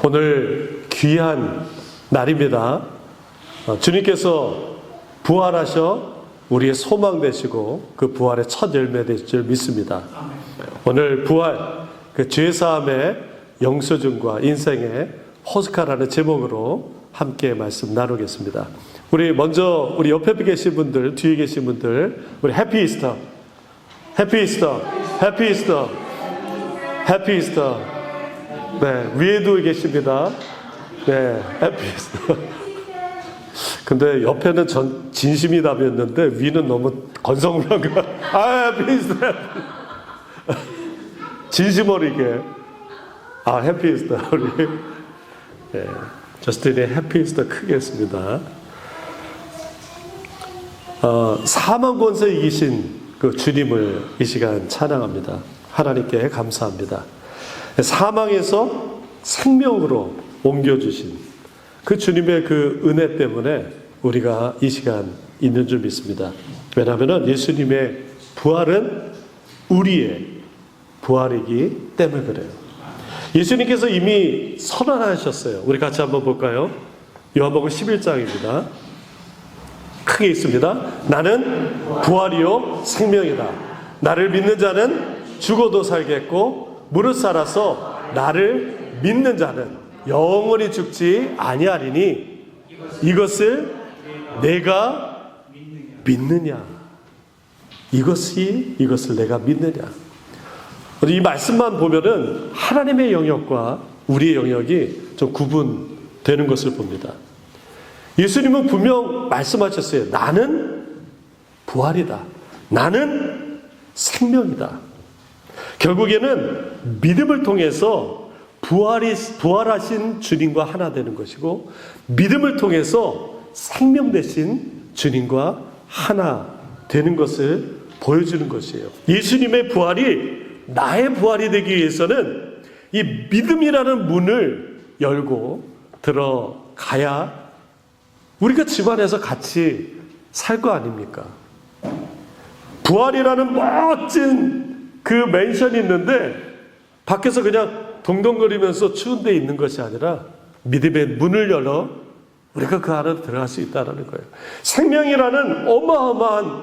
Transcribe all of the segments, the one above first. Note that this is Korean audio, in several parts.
오늘 귀한 날입니다. 주님께서 부활하셔 우리의 소망 되시고 그 부활의 첫 열매 되실 줄 믿습니다. 오늘 부활, 그 죄사함의 영수증과 인생의 호스카라는 제목으로 함께 말씀 나누겠습니다. 우리 먼저 우리 옆에 계신 분들, 뒤에 계신 분들, 우리 해피 이스터, 해피 이스터, 해피 이스터, 해피 이스터. 네, 위에도 계십니다. 네, 해피 이스터. 근데 옆에는 진심이 답이었는데 위는 너무 건성으로 한 거. 해피 이스터. 진심 어리게. 해피 이스터. 우리 네, 저스틴의 해피 이스터 크게 했습니다. 사망 권세 이기신 그 주님을 이 시간 찬양합니다. 하나님께 감사합니다. 사망에서 생명으로 옮겨주신 그 주님의 그 은혜 때문에 우리가 이 시간 있는 줄 믿습니다. 왜냐하면 예수님의 부활은 우리의 부활이기 때문에 그래요. 예수님께서 이미 선언하셨어요. 우리 같이 한번 볼까요? 요한복음 11장입니다. 크게 있습니다. 나는 부활이요 생명이다. 나를 믿는 자는 죽어도 살겠고 무릇 살아서 나를 믿는 자는 영원히 죽지 아니하리니 이것을 내가 믿느냐. 이것을 내가 믿느냐. 이 말씀만 보면은 하나님의 영역과 우리의 영역이 좀 구분되는 것을 봅니다. 예수님은 분명 말씀하셨어요. 나는 부활이다. 나는 생명이다. 결국에는 믿음을 통해서 부활하신 주님과 하나 되는 것이고, 믿음을 통해서 생명 되신 주님과 하나 되는 것을 보여주는 것이에요. 예수님의 부활이 나의 부활이 되기 위해서는 이 믿음이라는 문을 열고 들어가야 우리가 집안에서 같이 살 거 아닙니까? 부활이라는 멋진 그 맨션이 있는데 밖에서 그냥 동동거리면서 추운 데 있는 것이 아니라 믿음의 문을 열어 우리가 그 안으로 들어갈 수 있다는 거예요. 생명이라는 어마어마한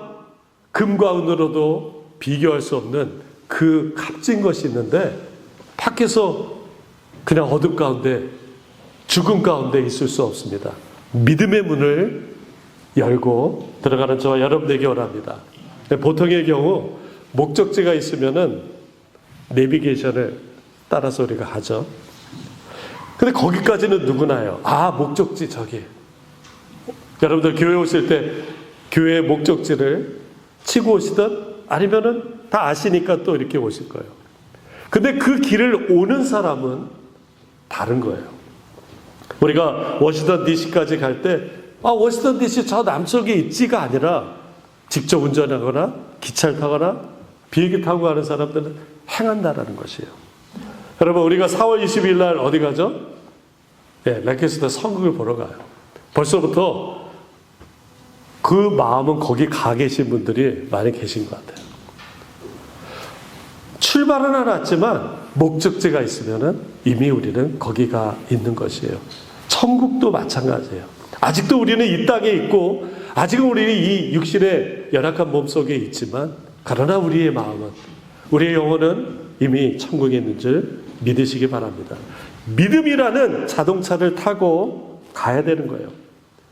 금과 은으로도 비교할 수 없는 그 값진 것이 있는데 밖에서 그냥 어둠 가운데 죽음 가운데 있을 수 없습니다. 믿음의 문을 열고 들어가는 저와 여러분에게 원합니다. 보통의 경우 목적지가 있으면은 내비게이션을 따라서 우리가 하죠. 근데 거기까지는 누구나요. 목적지 저기. 여러분들 교회 오실 때 교회의 목적지를 치고 오시든 아니면은 다 아시니까 또 이렇게 오실 거예요. 근데 그 길을 오는 사람은 다른 거예요. 우리가 워싱턴 DC까지 갈 때 워싱턴 DC 저 남쪽에 있지가 아니라 직접 운전하거나 기차를 타거나 비행기 타고 가는 사람들은 행한다라는 것이에요. 여러분 우리가 4월 20일 날 어디 가죠? 랭캐스터 성극을 보러 가요. 벌써부터 그 마음은 거기 가 계신 분들이 많이 계신 것 같아요. 출발은 해놨지만 목적지가 있으면은 이미 우리는 거기가 있는 것이에요. 천국도 마찬가지예요. 아직도 우리는 이 땅에 있고 아직은 우리는 이 육신의 연약한 몸속에 있지만 그러나 우리의 마음은, 우리의 영혼은 이미 천국에 있는 줄 믿으시기 바랍니다. 믿음이라는 자동차를 타고 가야 되는 거예요.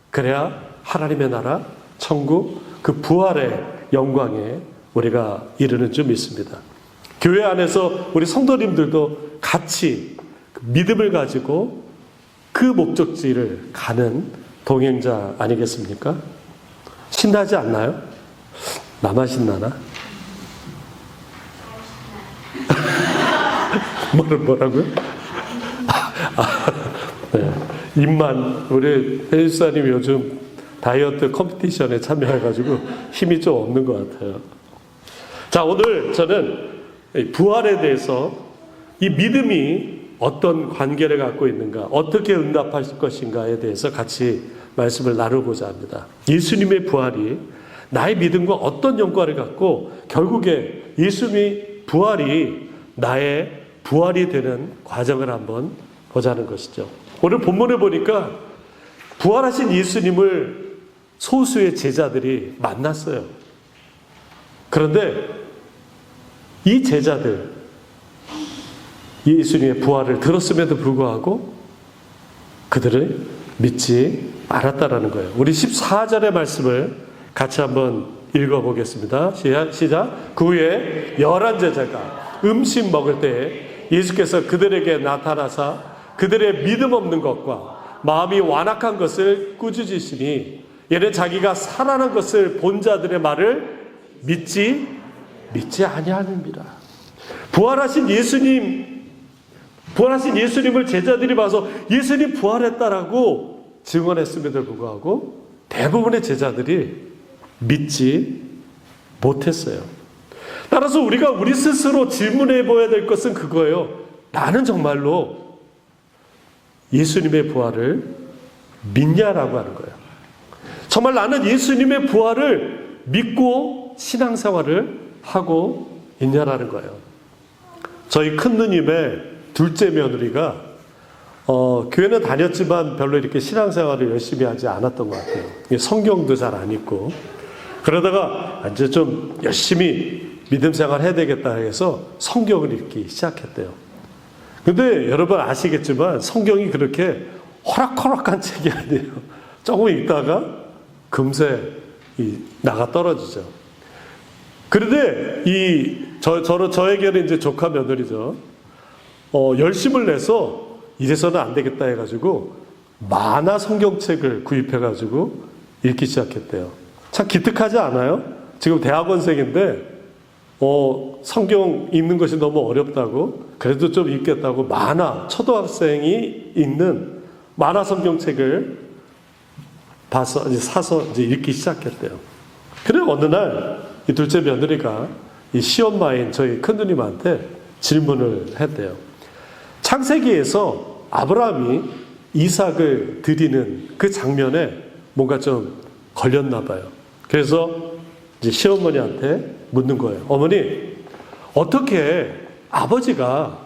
그래야 하나님의 나라, 천국, 그 부활의 영광에 우리가 이르는 줄 믿습니다. 교회 안에서 우리 성도님들도 같이 믿음을 가지고 그 목적지를 가는 동행자 아니겠습니까? 신나지 않나요? 나만 신나나? 뭐라고요? 네. 입만, 우리 헬스사님 요즘 다이어트 컴피티션에 참여해가지고 힘이 좀 없는 것 같아요. 자, 오늘 저는 부활에 대해서 이 믿음이 어떤 관계를 갖고 있는가, 어떻게 응답할 것인가에 대해서 같이 말씀을 나누고자 합니다. 예수님의 부활이 나의 믿음과 어떤 연관을 갖고 결국에 예수님의 부활이 나의 부활이 되는 과정을 한번 보자는 것이죠. 오늘 본문에 보니까 부활하신 예수님을 소수의 제자들이 만났어요. 그런데 이 제자들, 예수님의 부활을 들었음에도 불구하고 그들은 믿지 않았다라는 거예요. 우리 14절의 말씀을 같이 한번 읽어보겠습니다. 시작. 그 후에 11제자가 음식 먹을 때 예수께서 그들에게 나타나사 그들의 믿음 없는 것과 마음이 완악한 것을 꾸짖으시니 얘는 자기가 살아난 것을 본 자들의 말을 믿지 아니하느니라. 부활하신 예수님을 제자들이 봐서 예수님 부활했다라고 증언했음에도 불구하고 대부분의 제자들이 믿지 못했어요. 따라서 우리가 우리 스스로 질문해 보아야 될 것은 그거예요. 나는 정말로 예수님의 부활을 믿냐라고 하는 거예요. 정말 나는 예수님의 부활을 믿고 신앙생활을 하고 있냐라는 거예요. 저희 큰 누님의 둘째 며느리가 교회는 다녔지만 별로 이렇게 신앙생활을 열심히 하지 않았던 것 같아요. 성경도 잘 안 읽고 그러다가 이제 좀 열심히 믿음 생활 해야 되겠다 해서 성경을 읽기 시작했대요. 근데 여러분 아시겠지만 성경이 그렇게 호락호락한 책이 아니에요. 조금 읽다가 금세 나가 떨어지죠. 그런데 저에게는 이제 조카 며느리죠. 열심을 내서 이래서는 안 되겠다 해가지고 만화 성경책을 구입해가지고 읽기 시작했대요. 참 기특하지 않아요? 지금 대학원생인데 성경 읽는 것이 너무 어렵다고 그래도 좀 읽겠다고 초등학생이 읽는 만화 성경책을 사서 읽기 시작했대요. 그래 어느 날 이 둘째 며느리가 이 시엄마인 저희 큰누님한테 질문을 했대요. 창세기에서 아브라함이 이삭을 드리는 그 장면에 뭔가 좀 걸렸나 봐요. 그래서 이제 시어머니한테 묻는 거예요. 어머니, 어떻게 아버지가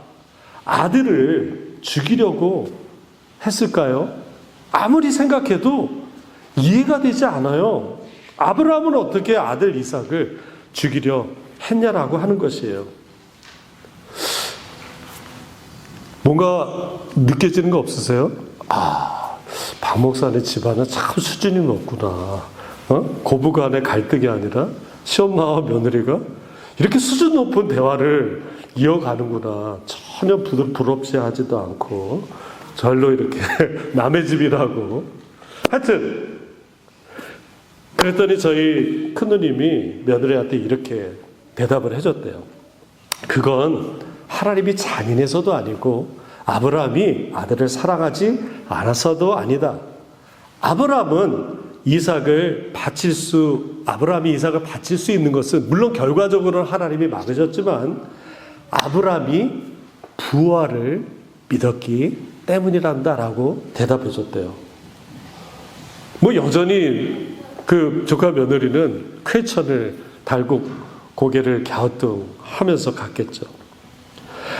아들을 죽이려고 했을까요? 아무리 생각해도 이해가 되지 않아요. 아브라함은 어떻게 아들 이삭을 죽이려 했냐라고 하는 것이에요. 뭔가 느껴지는 거 없으세요? 박 목사네 집안은 참 수준이 높구나. 고부간의 갈등이 아니라 시엄마와 며느리가 이렇게 수준 높은 대화를 이어가는구나. 전혀 부럽지 하지도 않고 절로 이렇게 남의 집이라고. 하여튼 그랬더니 저희 큰누님이 며느리한테 이렇게 대답을 해줬대요. 그건 하나님이 잔인해서도 아니고 아브라함이 아들을 사랑하지 않아서도 아니다. 아브라함이 이삭을 바칠 수 있는 것은 물론 결과적으로는 하나님이 막으셨지만 아브라함이 부활을 믿었기 때문이란다라고 대답해 줬대요. 여전히 그 조카 며느리는 쾌천을 달고 고개를 갸우뚱하면서 갔겠죠.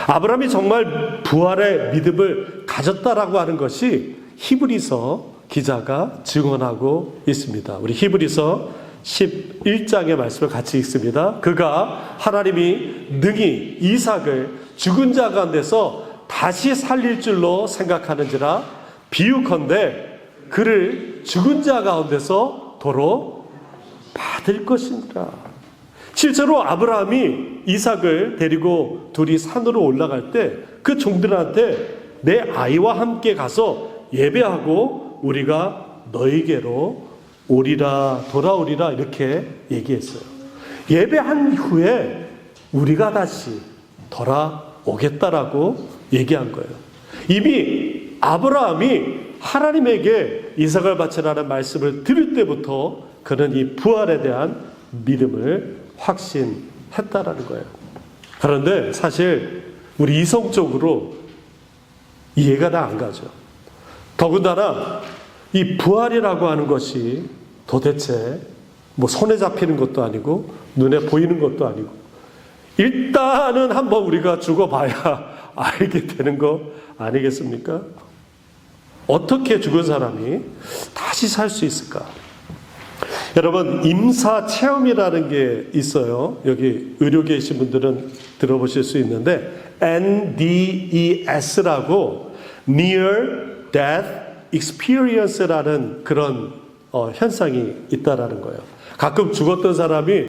아브라함이 정말 부활의 믿음을 가졌다라고 하는 것이 히브리서 기자가 증언하고 있습니다. 우리 히브리서 11장의 말씀을 같이 읽습니다. 그가 하나님이 능히 이삭을 죽은 자 가운데서 다시 살릴 줄로 생각하는지라 비유컨대 그를 죽은 자 가운데서 도로 받을 것이니라. 실제로 아브라함이 이삭을 데리고 둘이 산으로 올라갈 때 그 종들한테 내 아이와 함께 가서 예배하고 우리가 너희에게로 돌아오리라 이렇게 얘기했어요. 예배한 후에 우리가 다시 돌아오겠다라고 얘기한 거예요. 이미 아브라함이 하나님에게 이삭을 바치라는 말씀을 들을 때부터 그는 이 부활에 대한 믿음을 확신했다라는 거예요. 그런데 사실 우리 이성적으로 이해가 다 안 가죠. 더군다나 이 부활이라고 하는 것이 도대체 손에 잡히는 것도 아니고 눈에 보이는 것도 아니고 일단은 한번 우리가 죽어봐야 알게 되는 거 아니겠습니까? 어떻게 죽은 사람이 다시 살 수 있을까? 여러분, 임사 체험이라는 게 있어요. 여기 의료 계신 분들은 들어보실 수 있는데 NDES라고 Near Death Experience라는 그런 현상이 있다라는 거예요. 가끔 죽었던 사람이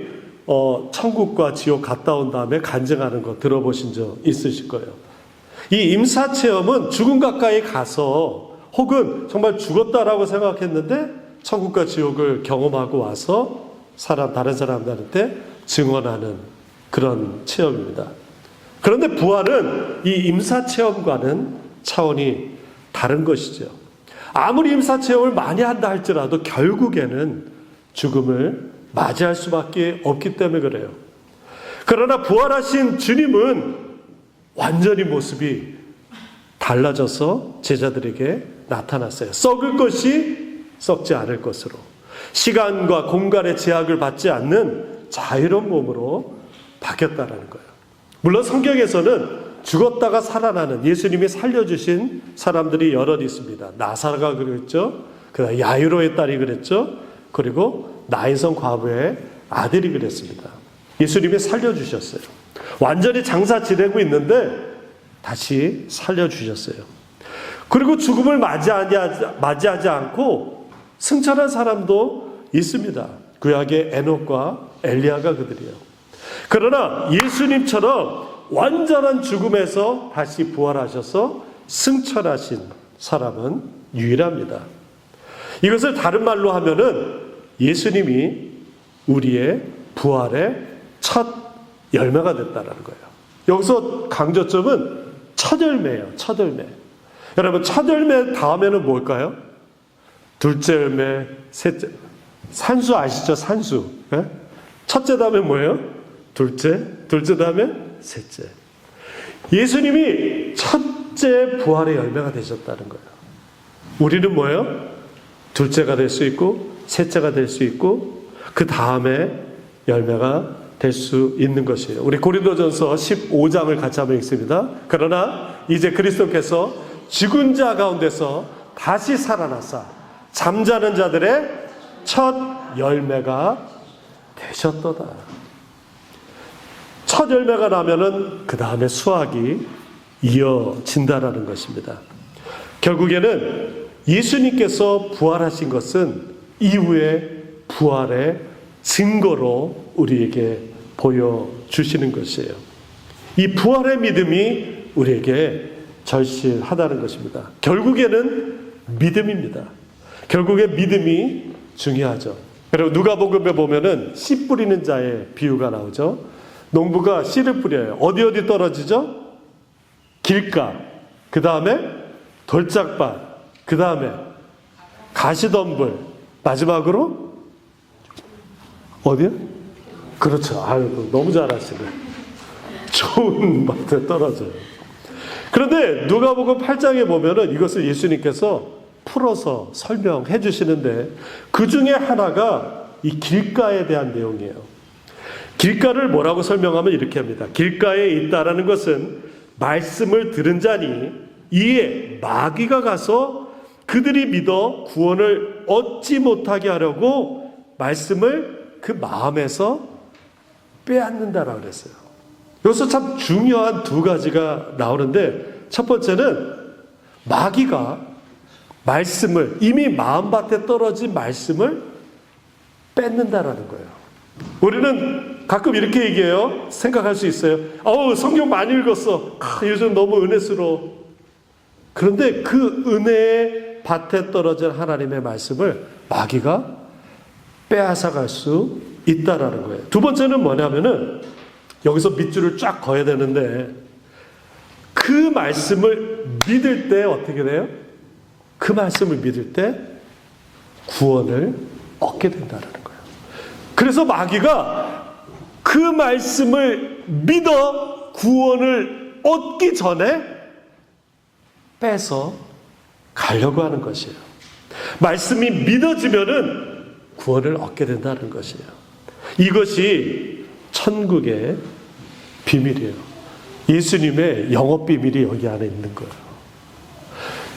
천국과 지옥 갔다 온 다음에 간증하는 거 들어보신 적 있으실 거예요. 이 임사 체험은 죽음 가까이 가서 혹은 정말 죽었다라고 생각했는데 천국과 지옥을 경험하고 와서 다른 사람들한테 증언하는 그런 체험입니다. 그런데 부활은 이 임사 체험과는 차원이 다른 것이죠. 아무리 임사 체험을 많이 한다 할지라도 결국에는 죽음을 맞이할 수밖에 없기 때문에 그래요. 그러나 부활하신 주님은 완전히 모습이 달라져서 제자들에게 나타났어요. 썩을 것이 썩지 않을 것으로, 시간과 공간의 제약을 받지 않는 자유로운 몸으로 바뀌었다는 거예요. 물론 성경에서는 죽었다가 살아나는, 예수님이 살려주신 사람들이 여럿 있습니다. 나사로가 그랬죠. 그다음 야이로의 딸이 그랬죠. 그리고 나인성 과부의 아들이 그랬습니다. 예수님이 살려주셨어요. 완전히 장사 지내고 있는데 다시 살려주셨어요. 그리고 죽음을 맞이하지 않고 승천한 사람도 있습니다. 구약의 에녹과 엘리야가 그들이에요. 그러나 예수님처럼 완전한 죽음에서 다시 부활하셔서 승천하신 사람은 유일합니다. 이것을 다른 말로 하면은 예수님이 우리의 부활의 첫 열매가 됐다는 거예요. 여기서 강조점은 첫 열매예요. 첫 열매. 여러분, 첫 열매 다음에는 뭘까요? 둘째 열매, 셋째. 산수 아시죠? 산수. 네? 첫째 다음에 뭐예요? 둘째 다음에 셋째. 예수님이 첫째 부활의 열매가 되셨다는 거예요. 우리는 뭐예요? 둘째가 될 수 있고 셋째가 될 수 있고 그 다음에 열매가 될 수 있는 것이에요. 우리 고린도전서 15장을 같이 한번 읽습니다. 그러나 이제 그리스도께서 죽은 자 가운데서 다시 살아나사 잠자는 자들의 첫 열매가 되셨도다. 첫 열매가 나면은 그 다음에 수확이 이어진다라는 것입니다. 결국에는 예수님께서 부활하신 것은 이후의 부활의 증거로 우리에게 보여주시는 것이에요. 이 부활의 믿음이 우리에게 절실하다는 것입니다. 결국에는 믿음입니다. 결국에 믿음이 중요하죠. 여러분, 누가복음에 보면은 씨 뿌리는 자의 비유가 나오죠. 농부가 씨를 뿌려요. 어디 떨어지죠? 길가, 그 다음에 돌짝밭, 그 다음에 가시덤불, 마지막으로 어디요? 그렇죠. 아유, 너무 잘하시네. 좋은 밭에 떨어져요. 그런데 누가복음 8장에 보면은 이것을 예수님께서 풀어서 설명해 주시는데 그 중에 하나가 이 길가에 대한 내용이에요. 길가를 뭐라고 설명하면 이렇게 합니다. 길가에 있다라는 것은 말씀을 들은 자니 이에 마귀가 가서 그들이 믿어 구원을 얻지 못하게 하려고 말씀을 그 마음에서 빼앗는다라고 그랬어요. 여기서 참 중요한 두 가지가 나오는데 첫 번째는 마귀가 말씀을, 이미 마음밭에 떨어진 말씀을 뺏는다라는 거예요. 우리는 가끔 이렇게 얘기해요. 생각할 수 있어요. 성경 많이 읽었어. 요즘 너무 은혜스러워. 그런데 그 은혜의 밭에 떨어진 하나님의 말씀을 마귀가 빼앗아갈 수 있다라는 거예요. 두 번째는 뭐냐면은 여기서 밑줄을 쫙 그어야 되는데 그 말씀을 믿을 때 어떻게 돼요? 그 말씀을 믿을 때 구원을 얻게 된다는 거예요. 그래서 마귀가 그 말씀을 믿어 구원을 얻기 전에 빼서 가려고 하는 것이에요. 말씀이 믿어지면은 구원을 얻게 된다는 것이에요. 이것이 천국의 비밀이에요. 예수님의 영업 비밀이 여기 안에 있는 거예요.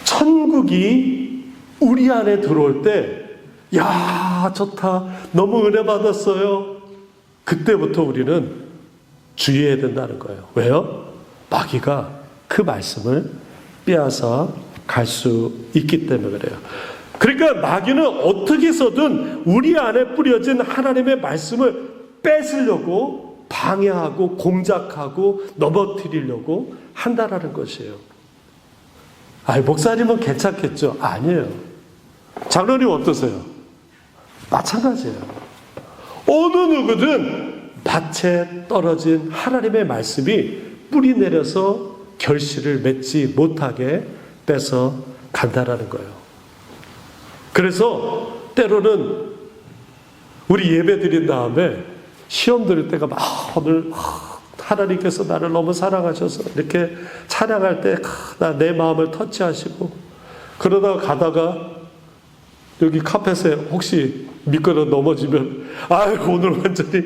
천국이 우리 안에 들어올 때, 야, 좋다. 너무 은혜 받았어요. 그때부터 우리는 주의해야 된다는 거예요. 왜요? 마귀가 그 말씀을 빼앗아 갈 수 있기 때문에 그래요. 그러니까 마귀는 어떻게 해서든 우리 안에 뿌려진 하나님의 말씀을 뺏으려고 방해하고 공작하고 넘어뜨리려고 한다라는 것이에요. 목사님은 괜찮겠죠? 아니에요. 장로님 어떠세요? 마찬가지예요. 어느 누구든 밭에 떨어진 하나님의 말씀이 뿌리 내려서 결실을 맺지 못하게 뺏어 간다라는 거예요. 그래서 때로는 우리 예배 드린 다음에 시험 들을 때가 막 오늘 하나님께서 나를 너무 사랑하셔서 이렇게 찬양할 때 내 마음을 터치하시고 그러다가 가다가 여기 카펫에 혹시 미끄러 넘어지면 아이고 오늘 완전히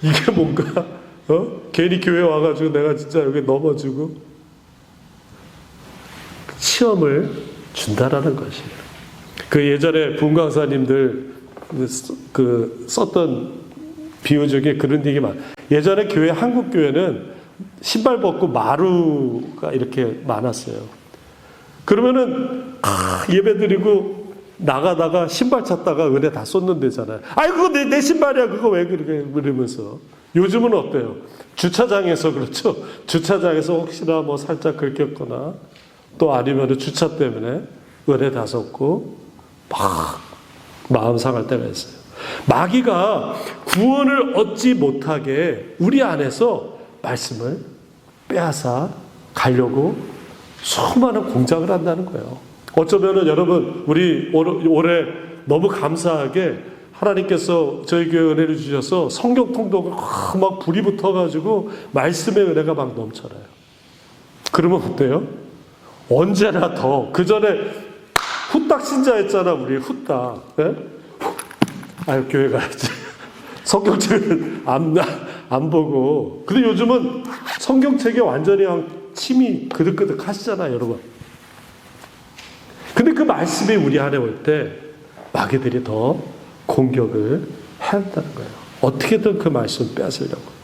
이게 뭔가 괜히 교회 와가지고 내가 진짜 여기 넘어지고 시험을 준다라는 것이에요. 그 예전에 분강사님들 썼던 비유 중에 그런 얘기 많아요. 예전에 교회 한국 교회는 신발 벗고 마루가 이렇게 많았어요. 그러면은 예배 드리고 나가다가 신발 찾다가 은혜 다 쏟는데잖아요. 그거 내 신발이야. 그거 왜 그렇게 그러면서. 요즘은 어때요? 주차장에서 그렇죠. 주차장에서 혹시나 뭐 살짝 긁혔거나 또 아니면 주차 때문에 은혜 다 쏟고 막 마음 상할 때가 있어요. 마귀가 구원을 얻지 못하게 우리 안에서 말씀을 빼앗아 가려고 수많은 공작을 한다는 거예요. 어쩌면은 여러분 우리 올해 너무 감사하게 하나님께서 저희 교회 은혜를 주셔서 성경 통독을 막 불이 붙어가지고 말씀의 은혜가 막 넘쳐나요. 그러면 어때요? 언제나 더 그 전에 후딱 신자했잖아 우리 후딱. 네? 교회 가야지. 성경책은 안 보고. 근데 요즘은 성경책에 완전히 침이 그득그득 하시잖아요, 여러분. 근데 그 말씀이 우리 안에 올 때 마귀들이 더 공격을 해야 한다는 거예요. 어떻게든 그 말씀을 빼앗으려고.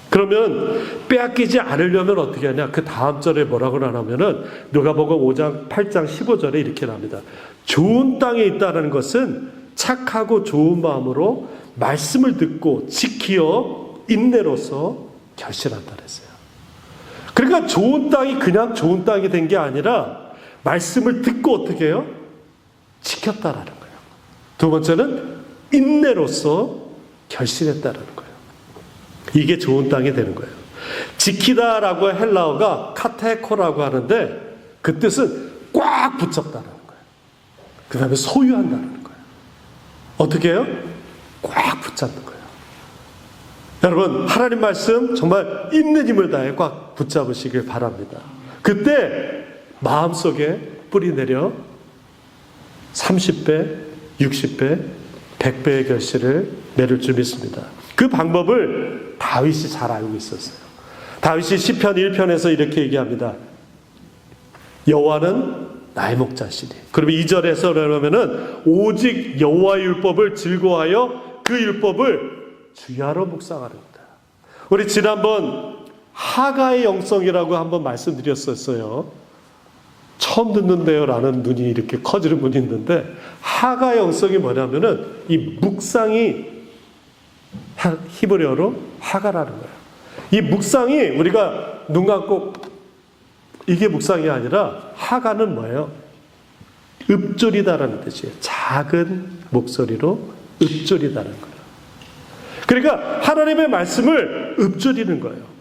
그러면 빼앗기지 않으려면 어떻게 하냐? 그 다음 절에 뭐라고 하냐면은 누가복음 5장 8장 15절에 이렇게 납니다. 좋은 땅에 있다는 것은 착하고 좋은 마음으로 말씀을 듣고 지키어 인내로서 결실한다 그랬어요. 그러니까 좋은 땅이 그냥 좋은 땅이 된 게 아니라 말씀을 듣고 어떻게 해요? 지켰다라는 거예요. 두 번째는 인내로서 결실했다라는 거예요. 이게 좋은 땅이 되는 거예요. 지키다라고 헬라어가 카테코라고 하는데 그 뜻은 꽉 붙잡다라는 거예요. 그 다음에 소유한다는 거예요. 어떻게 해요? 꽉 붙잡는 거예요. 여러분 하나님 말씀 정말 있는 힘을 다해 꽉 붙잡으시길 바랍니다. 그때 마음속에 뿌리 내려 30배, 60배, 100배의 결실을 맺을 줄 믿습니다. 그 방법을 다윗이 잘 알고 있었어요. 다윗이 시편 1편에서 이렇게 얘기합니다. 여호와는 나의 목자시니. 그러면 2절에서 그러면은 오직 여호와의 율법을 즐거워하여 그 율법을 주야로 묵상하렵니다. 우리 지난번 하가의 영성이라고 한번 말씀드렸었어요. 처음 듣는데요 라는 눈이 이렇게 커지는 분이 있는데 하가의 영성이 뭐냐면은 이 묵상이 히브리어로 하가라는 거예요. 이 묵상이 우리가 눈 감고 이게 묵상이 아니라 하가는 뭐예요? 읊조리다라는 뜻이에요. 작은 목소리로 읊조리다는 거예요. 그러니까 하나님의 말씀을 읊조리는 거예요.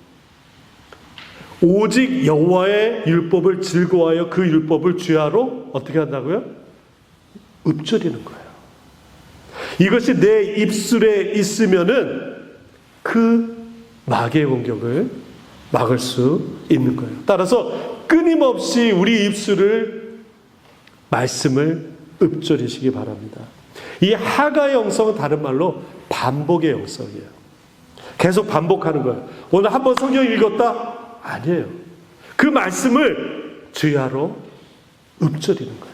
오직 여호와의 율법을 즐거워하여 그 율법을 주야로 어떻게 한다고요? 읊조리는 거예요. 이것이 내 입술에 있으면은 그 마귀의 공격을 막을 수 있는 거예요. 따라서 끊임없이 우리 입술을 말씀을 읊조리시기 바랍니다. 이 하가의 영성은 다른 말로 반복의 영성이에요. 계속 반복하는 거예요. 오늘 한번 성경 읽었다? 아니에요. 그 말씀을 주야로 읊조리는 거예요.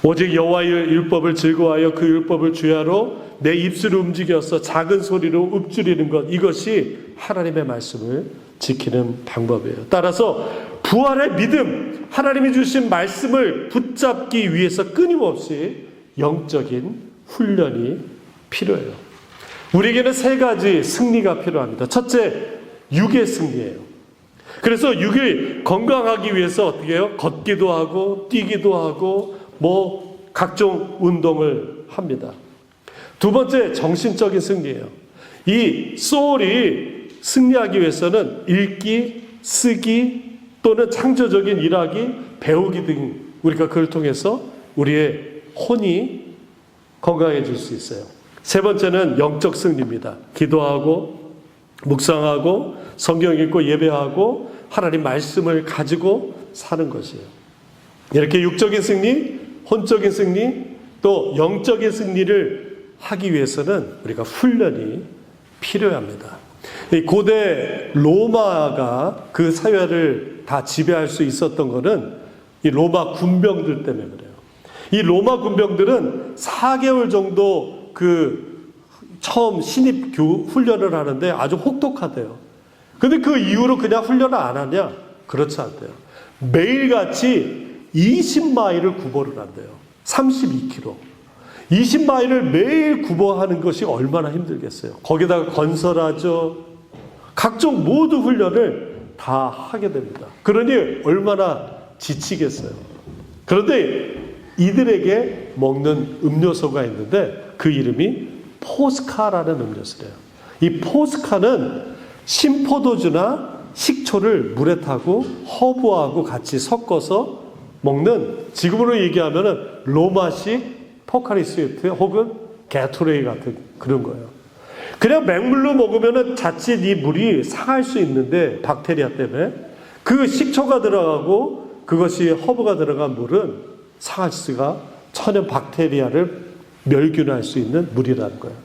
오직 여호와의 율법을 즐거워하여 그 율법을 주야로 내 입술을 움직여서 작은 소리로 읊조리는 것, 이것이 하나님의 말씀을 지키는 방법이에요. 따라서 부활의 믿음, 하나님이 주신 말씀을 붙잡기 위해서 끊임없이 영적인 훈련이 필요해요. 우리에게는 세 가지 승리가 필요합니다. 첫째, 육의 승리예요. 그래서 육을 건강하기 위해서 어떻게 해요? 걷기도 하고 뛰기도 하고 각종 운동을 합니다. 두 번째, 정신적인 승리예요. 이 소울이 승리하기 위해서는 읽기, 쓰기 또는 창조적인 일하기, 배우기 등 우리가 그걸 통해서 우리의 혼이 건강해질 수 있어요. 세 번째는 영적 승리입니다. 기도하고 묵상하고 성경 읽고 예배하고 하나님 말씀을 가지고 사는 것이에요. 이렇게 육적인 승리, 혼적인 승리, 또 영적인 승리를 하기 위해서는 우리가 훈련이 필요합니다. 이 고대 로마가 그 사회를 다 지배할 수 있었던 것은 이 로마 군병들 때문에 그래요. 이 로마 군병들은 4개월 정도 처음 신입 훈련을 하는데 아주 혹독하대요. 근데 그 이후로 그냥 훈련을 안 하냐? 그렇지 않대요. 매일같이 20마일을 구보를 한대요. 32km. 20마일을 매일 구보하는 것이 얼마나 힘들겠어요. 거기다가 건설하죠. 각종 모두 훈련을 다 하게 됩니다. 그러니 얼마나 지치겠어요. 그런데 이들에게 먹는 음료수가 있는데 그 이름이 포스카라는 음료수래요. 이 포스카는 신포도주나 식초를 물에 타고 허브하고 같이 섞어서 먹는, 지금으로 얘기하면 로마식 포카리 스위트 혹은 게토레이 같은 그런 거예요. 그냥 맹물로 먹으면 자칫 이 물이 상할 수 있는데 박테리아 때문에 그 식초가 들어가고 그것이 허브가 들어간 물은 상할 수가, 천연 박테리아를 멸균할 수 있는 물이라는 거예요.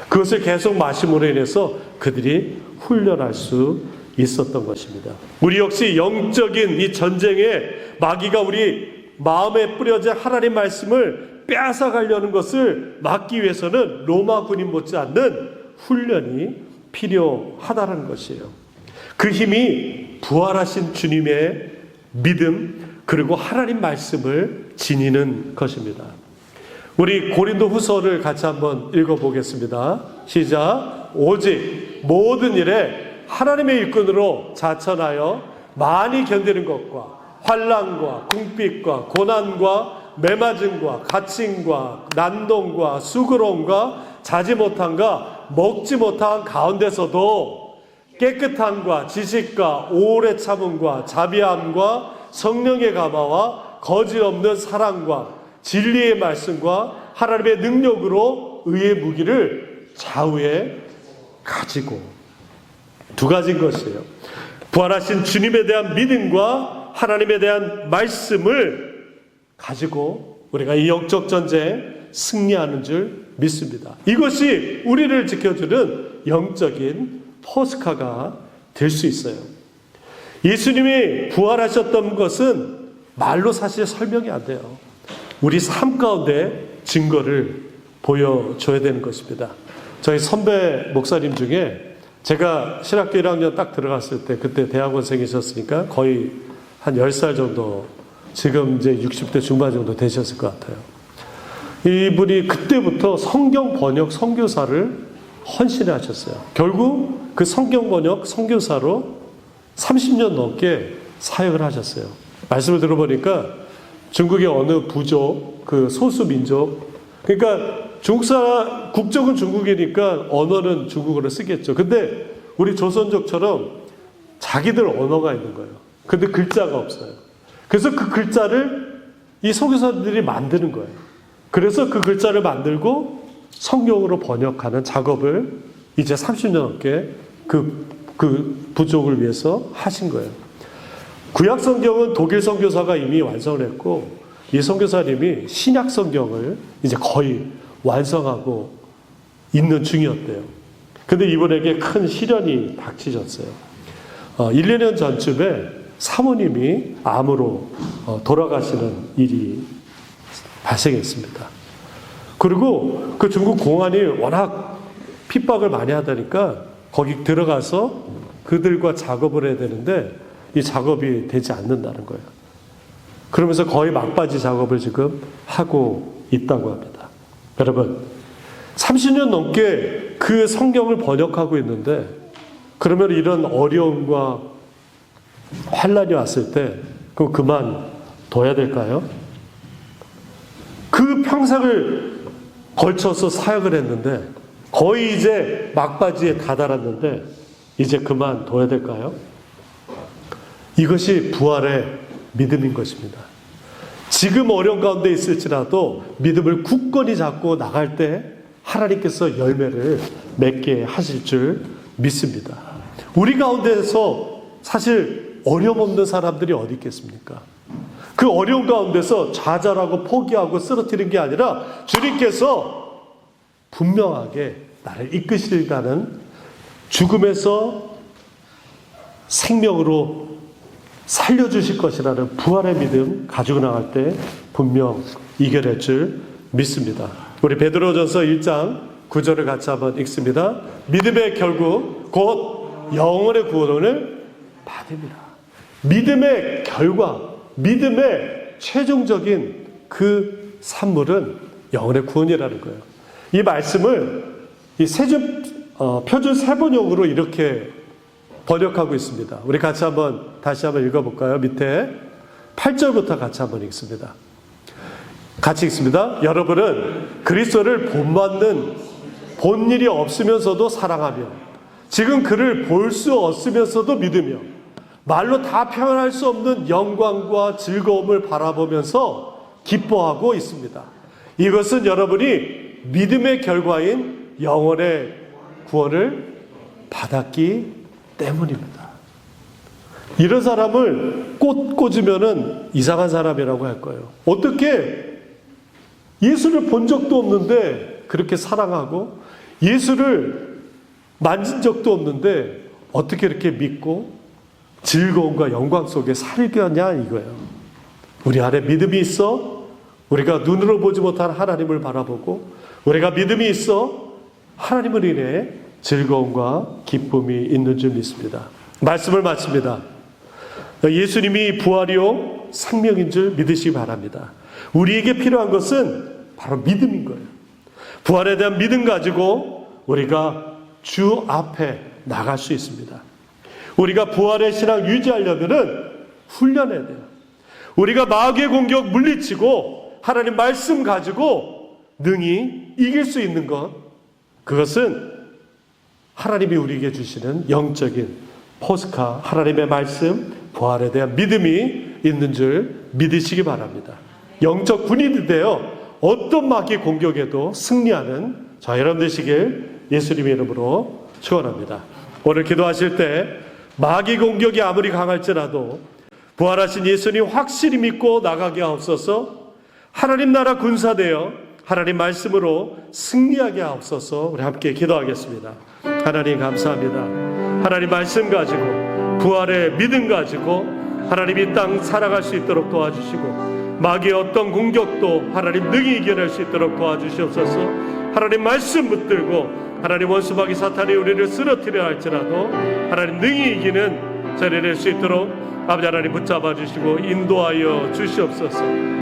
그것을 계속 마심으로 인해서 그들이 훈련할 수 있었던 것입니다. 우리 역시 영적인 이 전쟁에 마귀가 우리 마음에 뿌려진 하나님 말씀을 빼앗아가려는 것을 막기 위해서는 로마 군인 못지않는 훈련이 필요하다는 것이에요. 그 힘이 부활하신 주님의 믿음 그리고 하나님 말씀을 지니는 것입니다. 우리 고린도 후서를 같이 한번 읽어보겠습니다. 시작. 오직 모든 일에 하나님의 일꾼으로 자천하여 많이 견디는 것과 환난과 궁핍과 고난과 매맞음과 갇힘과 난동과 수고로움과 자지 못함과 먹지 못한 가운데서도 깨끗함과 지식과 오래 참음과 자비함과 성령의 감화와 거짓 없는 사랑과 진리의 말씀과 하나님의 능력으로 의의 무기를 좌우에 가지고, 두 가지인 것이에요. 부활하신 주님에 대한 믿음과 하나님에 대한 말씀을 가지고 우리가 이 영적 전쟁에 승리하는 줄 믿습니다. 이것이 우리를 지켜주는 영적인 포스카가 될 수 있어요. 예수님이 부활하셨던 것은 말로 사실 설명이 안 돼요. 우리 삶 가운데 증거를 보여줘야 되는 것입니다. 저희 선배 목사님 중에 제가 신학교 1학년 딱 들어갔을 때, 그때 대학원생이셨으니까 거의 한 10살 정도, 지금 이제 60대 중반 정도 되셨을 것 같아요. 이분이 그때부터 성경 번역 선교사를 헌신해 하셨어요. 결국 그 성경 번역 선교사로 30년 넘게 사역을 하셨어요. 말씀을 들어보니까 중국의 어느 부족, 그 소수 민족, 그러니까 국적은 중국이니까 언어는 중국어를 쓰겠죠. 근데 우리 조선족처럼 자기들 언어가 있는 거예요. 근데 글자가 없어요. 그래서 그 글자를 이 선교사들이 만드는 거예요. 그래서 그 글자를 만들고 성경으로 번역하는 작업을 이제 30년 넘게 그 부족을 위해서 하신 거예요. 구약 성경은 독일 선교사가 이미 완성을 했고, 이 선교사님이 신약 성경을 이제 거의 완성하고 있는 중이었대요. 근데 이분에게 큰 시련이 닥치셨어요. 1, 2년 전쯤에 사모님이 암으로 돌아가시는 일이 발생했습니다. 그리고 그 중국 공안이 워낙 핍박을 많이 하다니까 거기 들어가서 그들과 작업을 해야 되는데 이 작업이 되지 않는다는 거예요. 그러면서 거의 막바지 작업을 지금 하고 있다고 합니다. 여러분, 30년 넘게 그 성경을 번역하고 있는데 그러면 이런 어려움과 환란이 왔을 때 그거 그만둬야 될까요? 그 평생을 걸쳐서 사역을 했는데 거의 이제 막바지에 다다랐는데 이제 그만둬야 될까요? 이것이 부활의 믿음인 것입니다. 지금 어려운 가운데 있을지라도 믿음을 굳건히 잡고 나갈 때 하나님께서 열매를 맺게 하실 줄 믿습니다. 우리 가운데서 사실 어려움 없는 사람들이 어디 있겠습니까? 그 어려운 가운데서 좌절하고 포기하고 쓰러뜨리는 게 아니라 주님께서 분명하게 나를 이끄시려는 죽음에서 생명으로 살려주실 것이라는 부활의 믿음 가지고 나갈 때 분명 이겨낼 줄 믿습니다. 우리 베드로전서 1장 9절을 같이 한번 읽습니다. 믿음의 결국 곧 영혼의 구원을 받습니다. 믿음의 결과, 믿음의 최종적인 그 산물은 영혼의 구원이라는 거예요. 이 말씀을 이 표준 세번역으로 이렇게 번역하고 있습니다. 우리 같이 다시 한번 읽어볼까요? 밑에 8절부터 같이 한번 읽습니다. 같이 읽습니다. 여러분은 그리스도를 본받는 본 일이 없으면서도 사랑하며 지금 그를 볼 수 없으면서도 믿으며 말로 다 표현할 수 없는 영광과 즐거움을 바라보면서 기뻐하고 있습니다. 이것은 여러분이 믿음의 결과인 영혼의 구원을 받았기 때문입니다. 이런 사람을 꽂으면은 이상한 사람이라고 할 거예요. 어떻게 예수를 본 적도 없는데 그렇게 사랑하고 예수를 만진 적도 없는데 어떻게 이렇게 믿고 즐거움과 영광 속에 살겠냐 이거예요. 우리 안에 믿음이 있어 우리가 눈으로 보지 못한 하나님을 바라보고 우리가 믿음이 있어 하나님을 인해 즐거움과 기쁨이 있는 줄 믿습니다. 말씀을 마칩니다. 예수님이 부활이요 생명인 줄 믿으시기 바랍니다. 우리에게 필요한 것은 바로 믿음인 거예요. 부활에 대한 믿음 가지고 우리가 주 앞에 나갈 수 있습니다. 우리가 부활의 신앙 유지하려면 훈련해야 돼요. 우리가 마귀의 공격 물리치고 하나님 말씀 가지고 능히 이길 수 있는 것, 그것은 하나님이 우리에게 주시는 영적인 포스카, 하나님의 말씀, 부활에 대한 믿음이 있는 줄 믿으시기 바랍니다. 영적 군인이 되어 어떤 마귀의 공격에도 승리하는 저 여러분 되시길 예수님의 이름으로 축원합니다. 오늘 기도하실 때 마귀 공격이 아무리 강할지라도 부활하신 예수님 확실히 믿고 나가게 하옵소서. 하나님 나라 군사되어 하나님 말씀으로 승리하게 하옵소서. 우리 함께 기도하겠습니다. 하나님 감사합니다. 하나님 말씀 가지고 부활의 믿음 가지고 하나님 이 땅 살아갈 수 있도록 도와주시고 마귀의 어떤 공격도 하나님 능히 이겨낼 수 있도록 도와주시옵소서. 하나님 말씀 붙들고 하나님 원수마귀 사탄이 우리를 쓰러뜨려 할지라도 하나님 능히 이기는 자리를 낼 수 있도록 아버지 하나님 붙잡아 주시고 인도하여 주시옵소서.